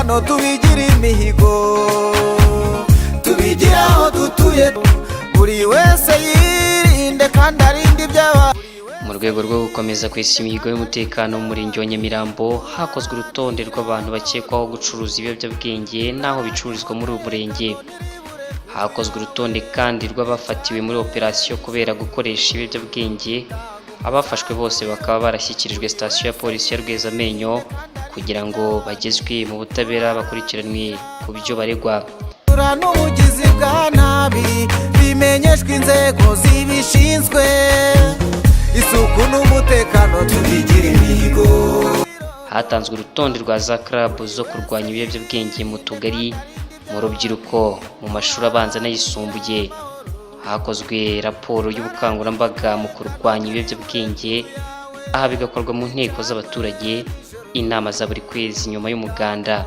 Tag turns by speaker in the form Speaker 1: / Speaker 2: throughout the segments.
Speaker 1: n'umutekano tubigira imihigo, tubigira aho dutuye, buri wese yirinde kandi arinde iby'abandi.
Speaker 2: Mu rwego rwo gukomeza kwesa imihigo y'umutekano mu murenge wa Nyamirambo, hakozwe urutonde rw'abantu bakekwaho gucuruza ibiyobyabwenge n'aho bicururizwa muri uyu murenge. Hakozwe urutonde kandi rw'abafatiwe muri operasiyo kubera gukoresha ibiyobyabwenge. Abafashwe bose bakaba barashyikirijwe sitasiyo ya polisi ya Rwezamenyo kugira ngo bagezwe mu butabera bakurikiranwe ku byo baregwa.
Speaker 1: N'ubugizi bwa nabi bimenyeshwa inzego zibishinzwe, isuku n'umutekano tubigira imihigo.
Speaker 2: Hatanzwe urutonde rwa za club zo kurwanya ibiyobyabwenge mu tugari, mu rubyiruko, mu mashuri abanza n'ayisumbuye. Hakozwe raporo y'ubukangurambaga mu kurwanya ibiyobyabwenge, aha bigakorwa mu nteko z'abaturage, inama za buri kwezi nyuma y'umuganda.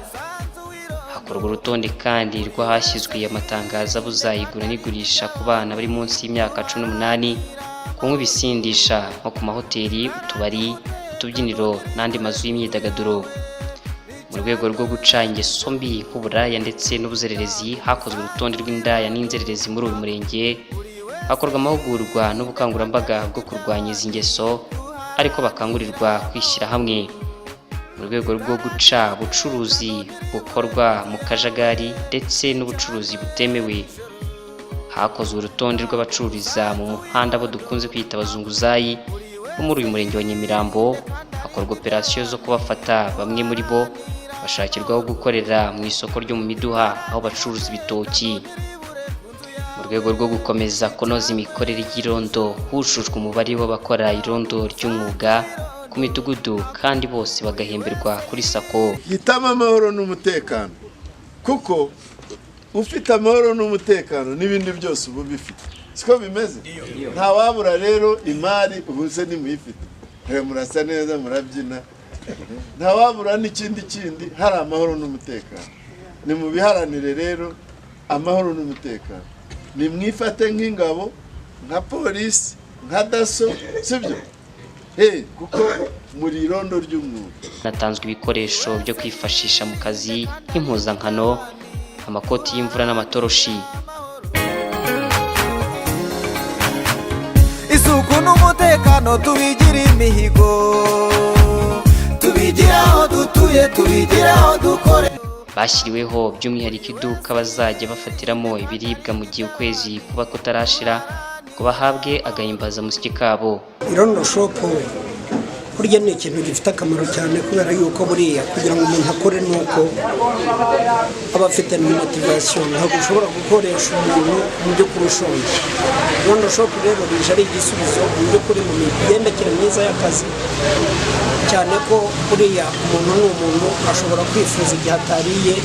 Speaker 2: Hakorwa urutonde kandi rw'ahashyizwe amatangazo abuza igura n'igurisha ku bana bari munsi y'imyaka 18, kunywa ibisindisha nko ku mahoteli, utubari, utubyiniro n'andi mazu y'imyidagaduro. Mu rwego rwo guca ingeso mbi nk'uburaya ndetse n'ubuzererezi, hakozwe urutonde rw'indaya n'inzererezi muri uyu murenge. Hakorwa amahugurwa n'ubukangurambaga bwo kurwanya izi ngeso, ariko bakangurirwa kwishyira hamwe. Mu rwego rwo guca ubucuruzi bukorwa mu kajagari ndetse n'ubucuruzi butemewe, hakozwe urutonde rw'abacururiza mu muhanda abo dukunze kwita abazunguzayi bo muri uyu murenge wa Nyamirambo. Hakorwa operasiyo zo kubafata, bamwe muri bo bashakirwaho gukorera mu isoko ryo mu Miduha aho bacuruza ibitoki. Mu rwego rwo gukomeza kunoza imikorere y'irondo, hushujwe umubare w'abakora irondo ry'umwuga ku midugudu kandi bose bagahemberwa kuri sako.
Speaker 3: Hitamo amahoro n'umutekano, kuko ufite amahoro n'umutekano n'ibindi byose ubu bifite, siko bimeze. Nta wabura rero imari ubuse nimuyifite, murasa neza, murabyina, nta wabura n'ikindi hari amahoro n'umutekano. Ni mu biharanire rero amahoro n'umutekano, ni mwifate nk'ingabo, nka polisi, nka daso, sibyo? Kuko muri irondo ry'umwuga.
Speaker 2: Natanzwe ibikoresho byo kwifashisha mu kazi nk'impuzankano, amakoti y'imvura n'amatoroshi.
Speaker 1: Isuku n'umutekano tubigira imihigo, tubigira aho dutuye, tubigira aho dukore.
Speaker 2: Bashyiriweho by'umwihariko iduka bazajya bafatiramo ibiribwa mu gihe ukwezi kuba kutarashira, ngo bahabwe agahimbazamusyi kabo.
Speaker 4: Irondo shop burya ni ikintu gifite akamaro cyane, kubera yuko buriya kugira ngo umuntu akore nuko aba afite motivation. Ntabwo ushobora gukoresha umuntu mu byo kurushonje. Irondo shop rero bije ari igisubizo mu byo kuri mu migendekere myiza y'akazi, cyane ko buriya umuntu n'umuntu ashobora kwifuza igihe atariye,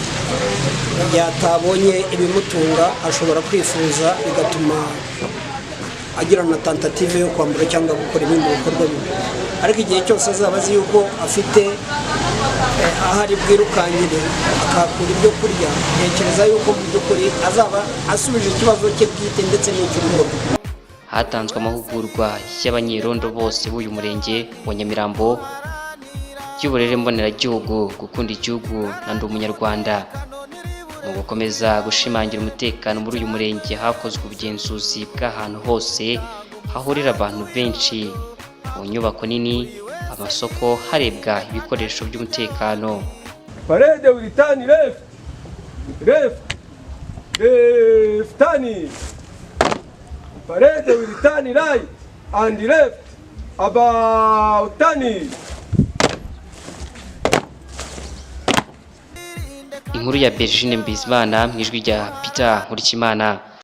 Speaker 4: igihe atabonye ibimutunga, ashobora kwifuza bigatuma agira na tentative yo kwambura cyangwa gukora ibindi bikorwa bibi. Ariko igihe cyose azaba azi yuko afite ahari bwirukangire akakura ibyo kurya, ntekereza yuko mu by'ukuri azaba asubije ikibazo cye bwite ndetse n'icy'urugo.
Speaker 2: Hatanzwe amahugurwa y'abanyerondo bose b'uyu murenge wa Nyamirambo y'uburere mboneragihugu, gukunda igihugu na ndi umunyarwanda. Mu gukomeza gushimangira umutekano muri uyu murenge, hakozwe ubugenzuzi bw'ahantu hose hahurira abantu benshi, mu nyubako nini, amasoko, harebwa ibikoresho by'umutekano.
Speaker 5: Parade will turn left, turn. Parade will turn right and left, about turn.
Speaker 2: Inkuru ya Bergine Mbizimana mu ijwi rya Peter Nkurikimana.